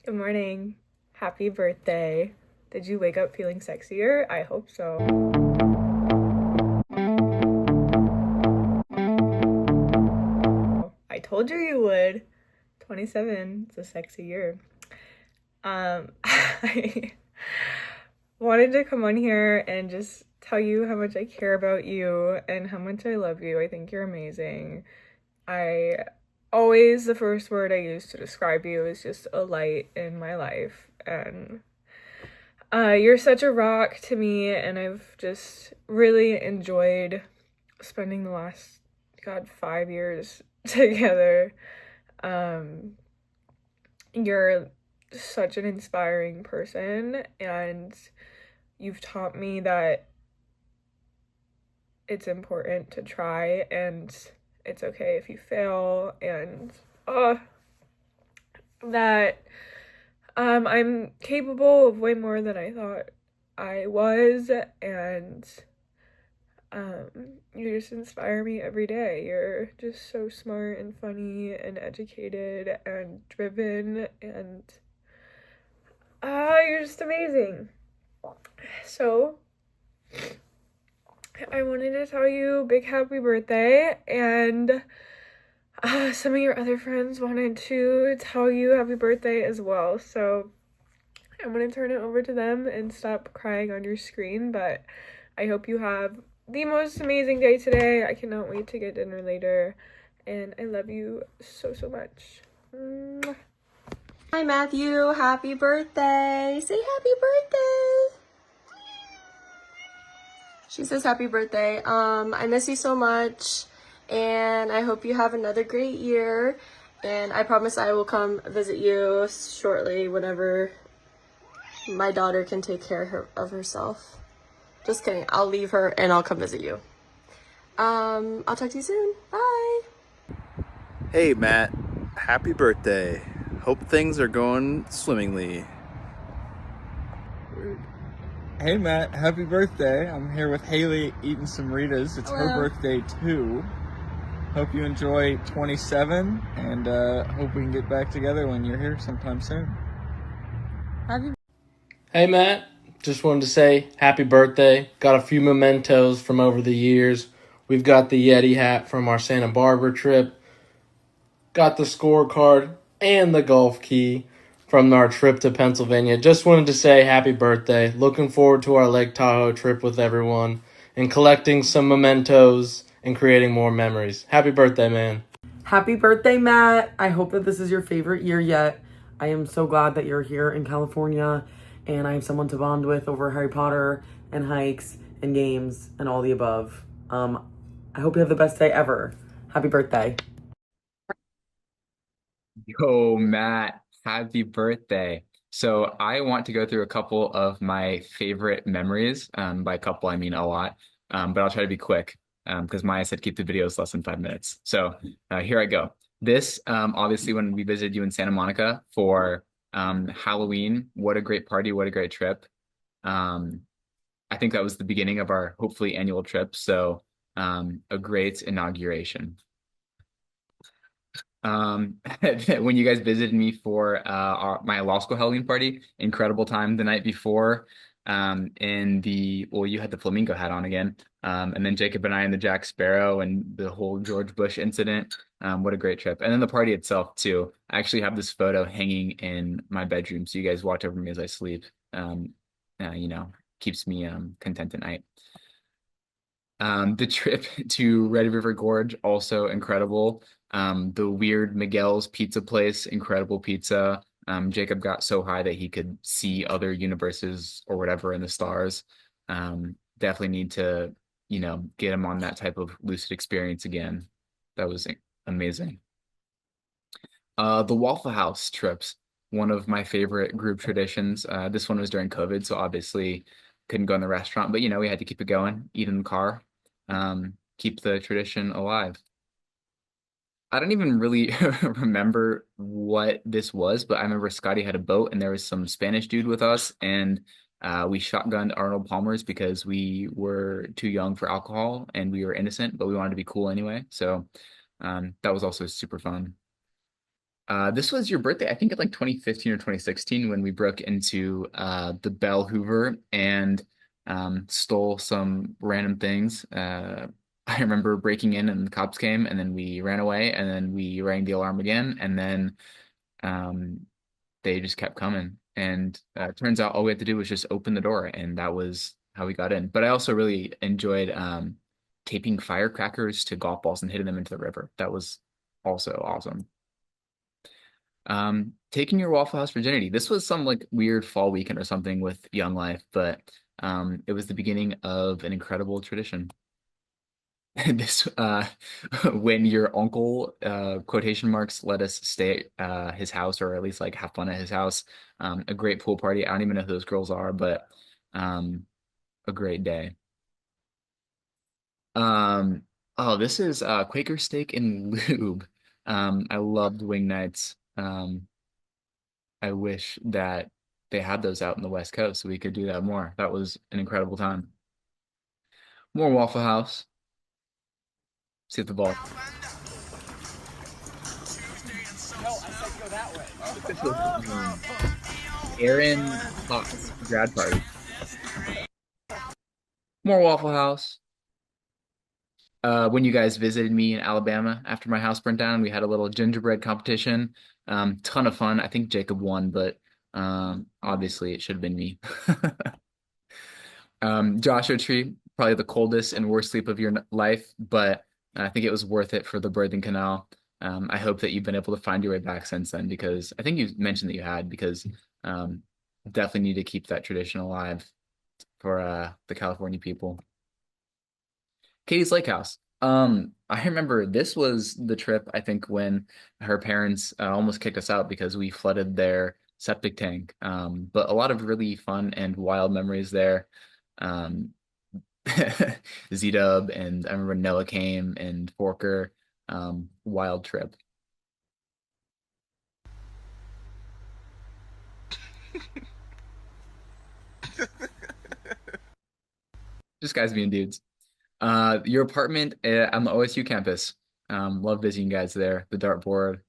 Good morning. Happy birthday. Did you wake up feeling sexier? I hope so. I told you you would. 27 is a sexy year. I wanted to come on here and just tell you how much I care about you and how much I love you. I think you're amazing. The first word I use to describe you is just a light in my life. And you're such a rock to me, and I've just really enjoyed spending the last, God, 5 years together. You're such an inspiring person, and you've taught me that it's important to try, and it's okay if you fail, and that I'm capable of way more than I thought I was, and you just inspire me every day. You're just so smart and funny and educated and driven, and you're just amazing. So I wanted to tell you big happy birthday, and some of your other friends wanted to tell you happy birthday as well. So I'm gonna turn it over to them and stop crying on your screen, but I hope you have the most amazing day today. I cannot wait to get dinner later, and I love you so, so much. Mwah. Hi Matthew, happy birthday. Say happy birthday. She says happy birthday. I miss you so much, and I hope you have another great year, and I promise I will come visit you shortly whenever my daughter can take care of herself. Just kidding, I'll leave her and I'll come visit you. I'll talk to you soon. Bye. Hey Matt, happy birthday. Hope things are going swimmingly. Hey Matt, happy birthday. I'm here with Haley eating some Ritas. It's her birthday too. Hope you enjoy 27 and hope we can get back together when you're here sometime soon. Hey Matt, just wanted to say happy birthday. Got a few mementos from over the years. We've got the Yeti hat from our Santa Barbara trip. Got the scorecard and the golf key from our trip to Pennsylvania. Just wanted to say happy birthday. Looking forward to our Lake Tahoe trip with everyone and collecting some mementos and creating more memories. Happy birthday, man. Happy birthday, Matt. I hope that this is your favorite year yet. I am so glad that you're here in California and I have someone to bond with over Harry Potter and hikes and games and all the above. I hope you have the best day ever. Happy birthday. Yo, Matt, happy birthday. So I want to go through a couple of my favorite memories. By a couple, I mean a lot. But I'll try to be quick because Maya said keep the videos less than 5 minutes. So here I go. This, obviously, when we visited you in Santa Monica for Halloween, what a great party, what a great trip. I think that was the beginning of our hopefully annual trip. So a great inauguration. When you guys visited me for my law school Halloween party, incredible time the night before. You had the flamingo hat on again. And then Jacob and I in the Jack Sparrow and the whole George Bush incident. What a great trip. And then the party itself too. I actually have this photo hanging in my bedroom, so you guys watch over me as I sleep. Keeps me content at night. The trip to Red River Gorge, also incredible. The weird Miguel's pizza place, incredible pizza. Jacob got so high that he could see other universes or whatever in the stars. Definitely need to, get him on that type of lucid experience again. That was amazing. The Waffle House trips, one of my favorite group traditions. This one was during COVID, so obviously couldn't go in the restaurant, but we had to keep it going, eat in the car, keep the tradition alive. I don't even really remember what this was, but I remember Scotty had a boat and there was some Spanish dude with us, and we shotgunned Arnold Palmer's because we were too young for alcohol and we were innocent, but we wanted to be cool anyway. So that was also super fun. This was your birthday, I think in like 2015 or 2016 when we broke into the Bell Hoover and stole some random things. I remember breaking in and the cops came and then we ran away and then we rang the alarm again and then um, they just kept coming. And it turns out all we had to do was just open the door and that was how we got in. But I also really enjoyed taping firecrackers to golf balls and hitting them into the river. That was also awesome. Taking your Waffle House virginity. This was some like weird fall weekend or something with Young Life, but it was the beginning of an incredible tradition. This when your uncle quotation marks let us stay at his house or at least like have fun at his house. A great pool party. I don't even know who those girls are, but um a great day. Um oh, this is Quaker Steak and Lube. I loved wing nights. I wish that they had those out in the West Coast so we could do that more. That was an incredible time. More Waffle House. See if the ball. This was Aaron Fox grad party. More Waffle House. When you guys visited me in Alabama after my house burnt down, we had a little gingerbread competition. Ton of fun. I think Jacob won, but obviously it should have been me. Joshua Tree, probably the coldest and worst sleep of your life, but I think it was worth it for the birthing canal. I hope that you've been able to find your way back since then because I think you mentioned that you had because um, definitely need to keep that tradition alive for the California people. Katie's Lake House. I remember this was the trip, I think, when her parents almost kicked us out because we flooded their septic tank. But a lot of really fun and wild memories there. Um, Z-Dub and I remember Noah came and Forker. Wild trip. Just guys being dudes. Your apartment on the OSU campus. Love visiting you guys there. The dartboard.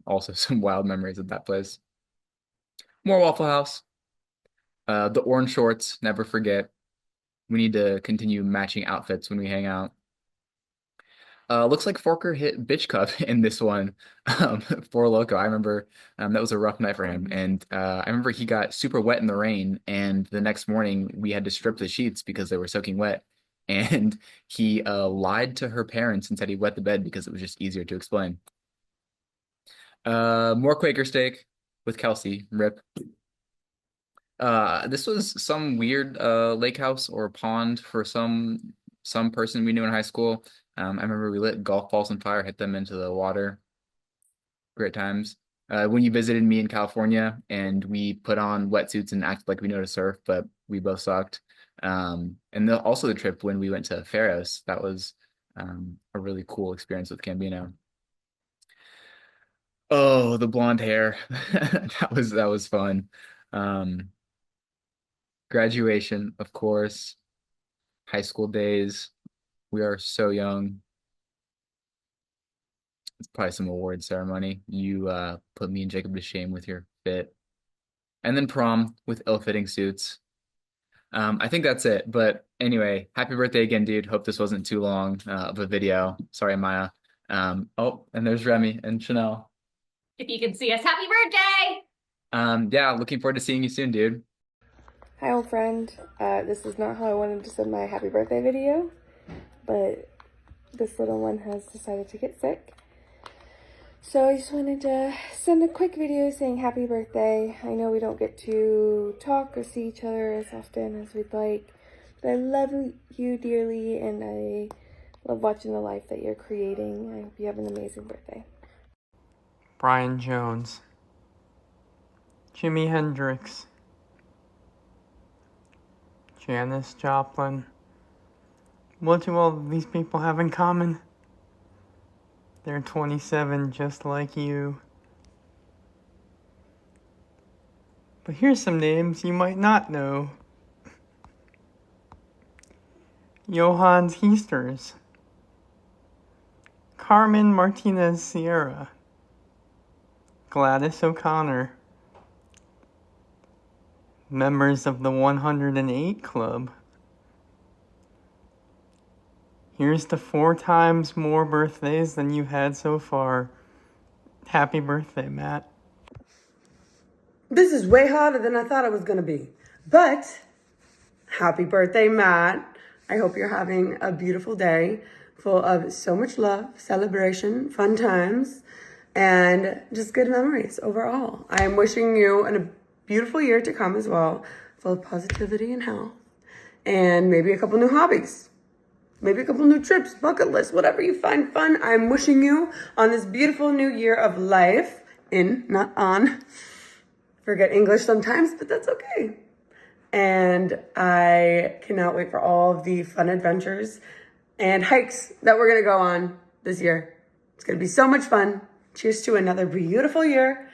Also some wild memories of that place. More Waffle House. The orange shorts, never forget. We need to continue matching outfits when we hang out. Looks like Forker hit Bitch Cup in this one for Loco. I remember that was a rough night for him. And I remember he got super wet in the rain. And the next morning we had to strip the sheets because they were soaking wet. And he lied to her parents and said he wet the bed because it was just easier to explain. More Quaker steak with Kelsey. Rip. This was some weird lake house or pond for some person we knew in high school. I remember we lit golf balls on fire, hit them into the water. Great times. When you visited me in California and we put on wetsuits and acted like we knew how to surf, but we both sucked. Also the trip when we went to Pharos, that was a really cool experience with Cambino. Oh, the blonde hair. That was fun. Graduation, of course. High school days. We are so young. It's probably some award ceremony. You put me and Jacob to shame with your fit. And then prom with ill-fitting suits. I think that's it. But anyway, happy birthday again, dude. Hope this wasn't too long of a video. Sorry, Maya. Oh, and there's Remy and Chanel. If you can see us, happy birthday! Yeah, looking forward to seeing you soon, dude. Hi, old friend. This is not how I wanted to send my happy birthday video, but this little one has decided to get sick. So I just wanted to send a quick video saying happy birthday. I know we don't get to talk or see each other as often as we'd like, but I love you dearly and I love watching the life that you're creating. I hope you have an amazing birthday. Brian Jones, Jimi Hendrix, Janis Joplin. What do all of these people have in common? They're 27 just like you. But here's some names you might not know. Johannes Heesters, Carmen Martinez Sierra, Gladys O'Connor, members of the 108 Club. Here's to 4 times more birthdays than you've had so far. Happy birthday, Matt. This is way harder than I thought it was going to be. But happy birthday, Matt. I hope you're having a beautiful day full of so much love, celebration, fun times, and just good memories overall. I am wishing you a beautiful year to come as well, full of positivity and health, and maybe a couple new hobbies. Maybe a couple new trips, bucket list, whatever you find fun. I'm wishing you on this beautiful new year of life, not on. Forget English sometimes, but that's okay. And I cannot wait for all of the fun adventures and hikes that we're going to go on this year. It's going to be so much fun. Cheers to another beautiful year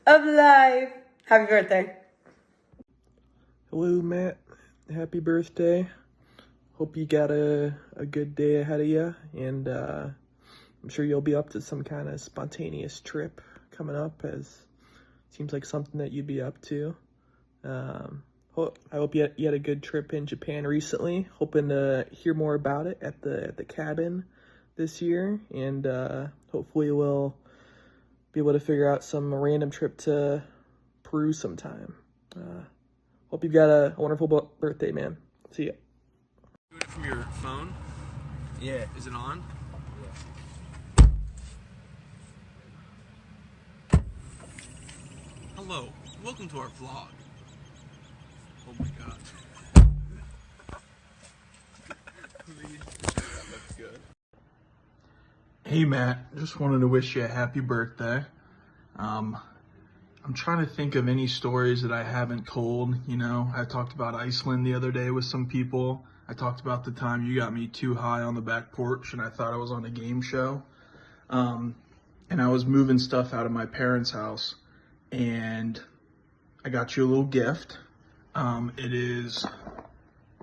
of life. Happy birthday. Hello, Matt. Happy birthday. Hope you got a good day ahead of you, and I'm sure you'll be up to some kind of spontaneous trip coming up, as seems like something that you'd be up to. I hope you had a good trip in Japan recently. Hoping to hear more about it at the cabin this year, and hopefully we'll be able to figure out some random trip to Peru sometime. Hope you've got a wonderful birthday, man. See ya. Doing it from your phone? Yeah. Is it on? Yeah. Hello. Welcome to our vlog. Oh my god. That's good. Hey Matt, just wanted to wish you a happy birthday. I'm trying to think of any stories that I haven't told. You know, I talked about Iceland the other day with some people. I talked about the time you got me too high on the back porch and I thought I was on a game show. And I was moving stuff out of my parents' house and I got you a little gift. It is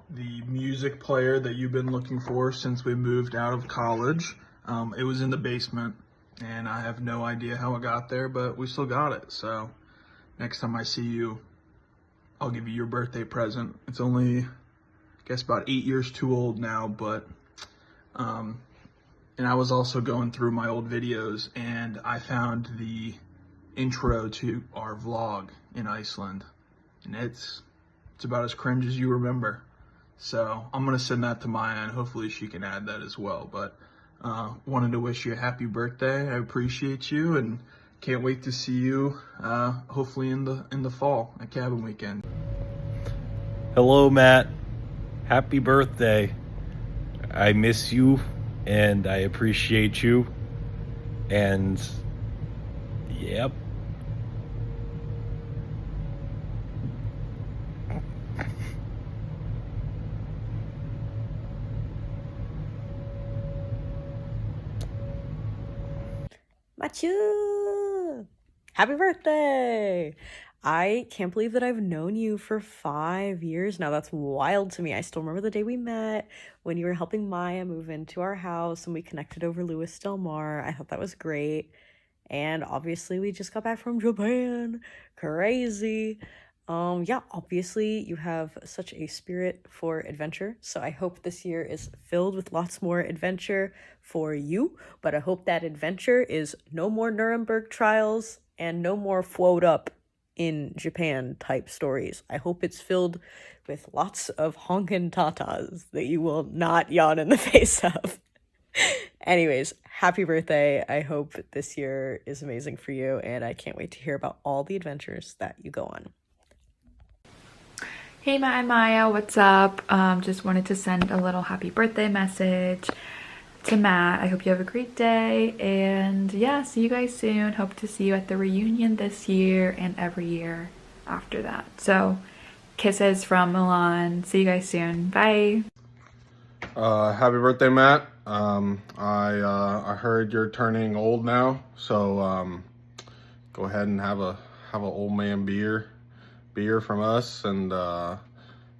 the music player that you've been looking for since we moved out of college. It was in the basement and I have no idea how it got there, but we still got it. So next time I see you, I'll give you your birthday present. It's only, I guess, about 8 years too old now, but, and I was also going through my old videos and I found the intro to our vlog in Iceland, and it's about as cringe as you remember. So I'm gonna send that to Maya and hopefully she can add that as well. But wanted to wish you a happy birthday. I appreciate you and can't wait to see you hopefully in the fall at Cabin Weekend. Hello, Matt. Happy birthday. I miss you and I appreciate you. And yep. Machu! Happy birthday! I can't believe that I've known you for 5 years now. That's wild to me. I still remember the day we met when you were helping Maya move into our house and we connected over Louis Del Mar. I thought that was great. And obviously we just got back from Japan. Crazy. Yeah, obviously you have such a spirit for adventure. So I hope this year is filled with lots more adventure for you. But I hope that adventure is no more Nuremberg trials and no more float up in Japan type stories. I hope it's filled with lots of honkin' tatas that you will not yawn in the face of. Anyways, happy birthday. I hope this year is amazing for you, and I can't wait to hear about all the adventures that you go on. Hey Matt and Maya, what's up? Just wanted to send a little happy birthday message to Matt. I hope you have a great day, and yeah, see you guys soon. Hope to see you at the reunion this year and every year after that. So kisses from Milan. See you guys soon. Bye. Happy birthday, Matt. I heard you're turning old now, so go ahead and have a old man beer from us, and I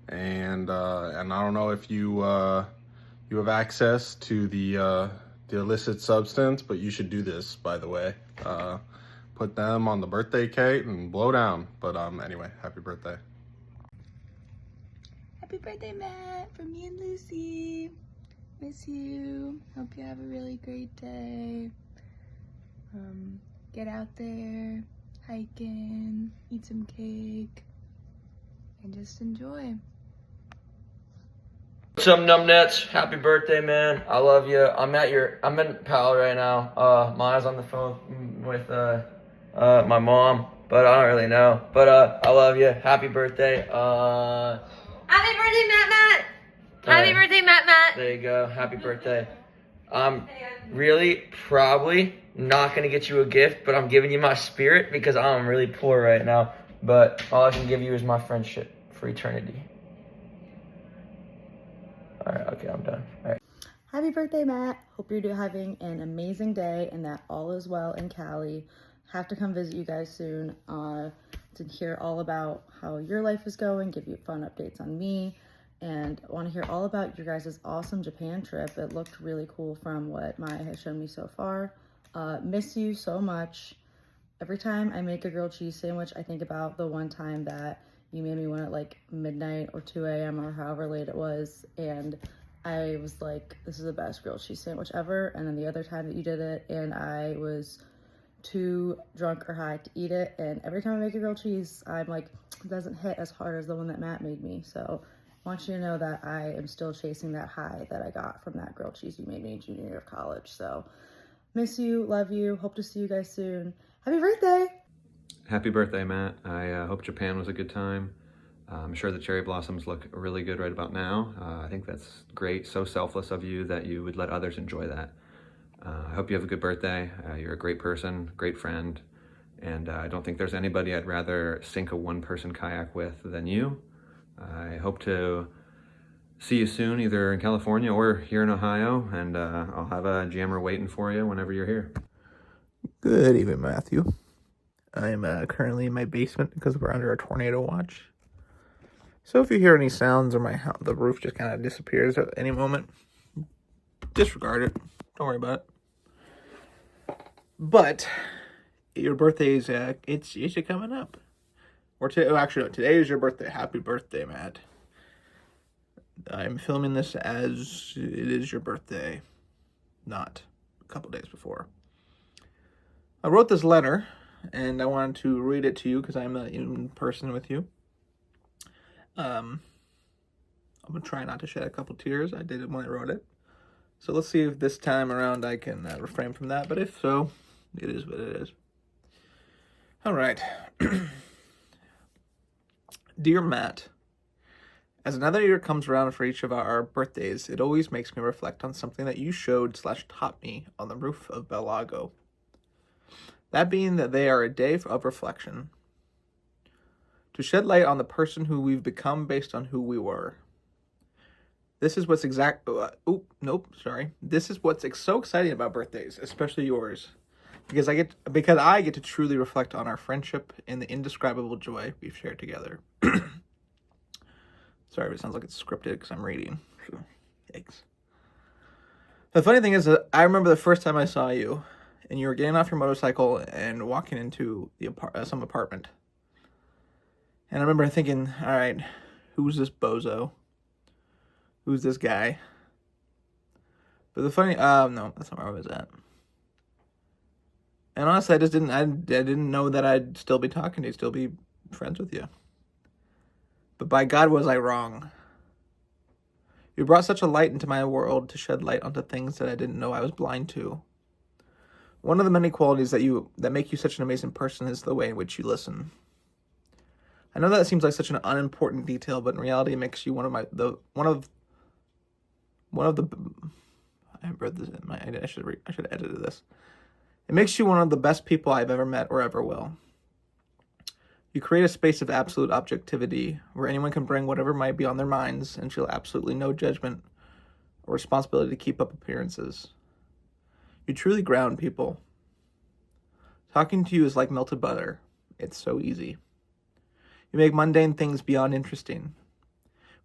don't know if you have access to the illicit substance, but you should do this, by the way. put them on the birthday cake and blow down. But anyway, happy birthday. Happy birthday, Matt, from me and Lucy. Miss you. Hope you have a really great day. Get out there, hiking, eat some cake, and just enjoy. What's up, numbnuts? Happy birthday, man. I love you. I'm in Palo right now. Maya's on the phone with my mom, but I don't really know. But I love you. Happy birthday. Happy birthday, Matt. Happy birthday, Matt. There you go. Happy birthday. I'm really probably not gonna get you a gift, but I'm giving you my spirit because I'm really poor right now. But all I can give you is my friendship for eternity. All right, okay, I'm done. All right. Happy birthday, Matt. Hope you're having an amazing day and that all is well in Cali. Have to come visit you guys soon to hear all about how your life is going, give you fun updates on me, and want to hear all about your guys' awesome Japan trip. It looked really cool from what Maya has shown me so far. Miss you so much. Every time I make a grilled cheese sandwich, I think about the one time that you made me one at like midnight or 2 a.m. or however late it was, and I was like, this is the best grilled cheese sandwich ever. And then the other time that you did it, and I was too drunk or high to eat it, and every time I make a grilled cheese, I'm like, it doesn't hit as hard as the one that Matt made me. So I want you to know that I am still chasing that high that I got from that grilled cheese you made me in junior year of college. So miss you, love you, hope to see you guys soon. Happy birthday! Happy birthday, Matt. I hope Japan was a good time. I'm sure the cherry blossoms look really good right about now. I think that's great. So selfless of you that you would let others enjoy that. I hope you have a good birthday. You're a great person, great friend, and I don't think there's anybody I'd rather sink a one-person kayak with than you. I hope to see you soon, either in California or here in Ohio, and I'll have a jammer waiting for you whenever you're here. Good evening, Matthew. I am currently in my basement because we're under a tornado watch. So if you hear any sounds or the roof just kind of disappears at any moment, disregard it. Don't worry about it. But your birthday is it's coming up. Or today is your birthday. Happy birthday, Matt. I'm filming this as it is your birthday, not a couple days before. I wrote this letter, and I wanted to read it to you because I'm in person with you. I'm going to try not to shed a couple tears. I did it when I wrote it. So let's see if this time around I can refrain from that. But if so, it is what it is. All right. Dear Matt, as another year comes around for each of our birthdays, it always makes me reflect on something that you showed/taught me on the roof of Belago. That being that they are a day of reflection. To shed light on the person who we've become based on who we were. This is what's This is what's so exciting about birthdays, especially yours. Because I get to truly reflect on our friendship and the indescribable joy we've shared together. Sorry if it sounds like it's scripted because I'm reading. So, yikes. The funny thing is that I remember the first time I saw you, and you were getting off your motorcycle and walking into some apartment. And I remember thinking, all right, who's this bozo? Who's this guy? But the funny, no, that's not where I was at. And honestly, I didn't know that I'd still be talking to you, still be friends with you. But by God, was I wrong. You brought such a light into my world to shed light onto things that I didn't know I was blind to. One of the many qualities that make you such an amazing person is the way in which you listen. I know that seems like such an unimportant detail, but in reality, it makes you one of the. I read this. I should have edited this. It makes you one of the best people I've ever met or ever will. You create a space of absolute objectivity where anyone can bring whatever might be on their minds and feel absolutely no judgment or responsibility to keep up appearances. You truly ground people. Talking to you is like melted butter. It's so easy. You make mundane things beyond interesting.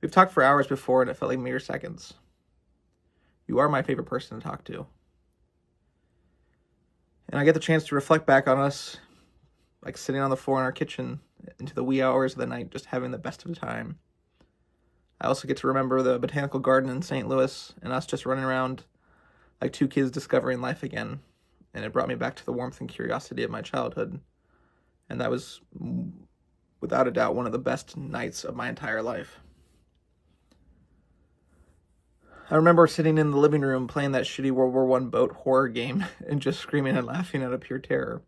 We've talked for hours before and it felt like mere seconds. You are my favorite person to talk to. And I get the chance to reflect back on us like sitting on the floor in our kitchen into the wee hours of the night, just having the best of the time. I also get to remember the botanical garden in St. Louis and us just running around like two kids discovering life again. And it brought me back to the warmth and curiosity of my childhood. And that was, without a doubt, one of the best nights of my entire life. I remember sitting in the living room playing that shitty World War I boat horror game and just screaming and laughing out of pure terror.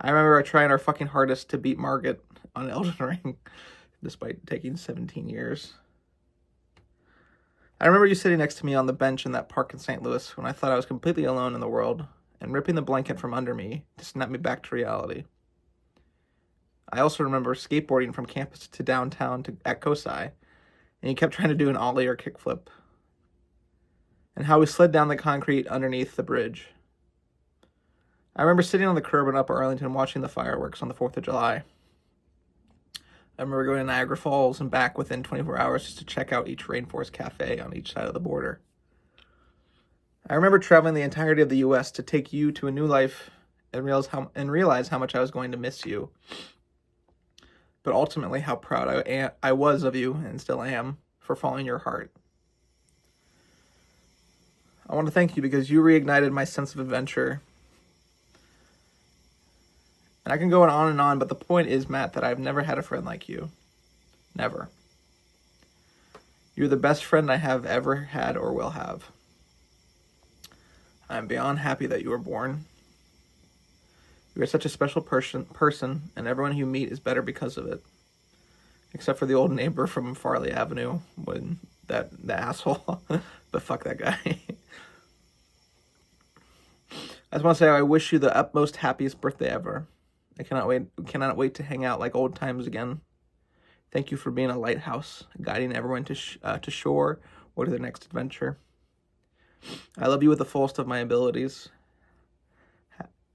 I remember trying our fucking hardest to beat Margit on Elden Ring, despite taking 17 years. I remember you sitting next to me on the bench in that park in St. Louis when I thought I was completely alone in the world, and ripping the blanket from under me to snap me back to reality. I also remember skateboarding from campus to downtown at Kosai, and you kept trying to do an ollie or kickflip, and how we slid down the concrete underneath the bridge. I remember sitting on the curb in Upper Arlington watching the fireworks on the 4th of July. I remember going to Niagara Falls and back within 24 hours just to check out each rainforest cafe on each side of the border. I remember traveling the entirety of the U.S. to take you to a new life and realize how much I was going to miss you. But ultimately how proud I was of you, and still am, for following your heart. I want to thank you because you reignited my sense of adventure. And I can go on, but the point is, Matt, that I've never had a friend like you. Never. You're the best friend I have ever had or will have. I'm beyond happy that you were born. You are such a special person, and everyone you meet is better because of it. Except for the old neighbor from Farley Avenue, when the asshole. But fuck that guy. I just want to say I wish you the utmost happiest birthday ever. I cannot wait to hang out like old times again. Thank you for being a lighthouse, guiding everyone to shore or to their next adventure. I love you with the fullest of my abilities,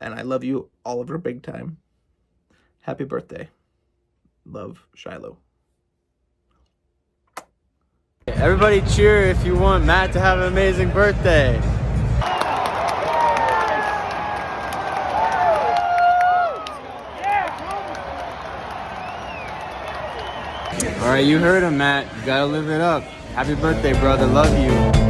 and I love you all over big time. Happy birthday. Love, Shiloh. Everybody cheer if you want Matt to have an amazing birthday. All right, you heard him, Matt. You gotta live it up. Happy birthday, brother. Love you.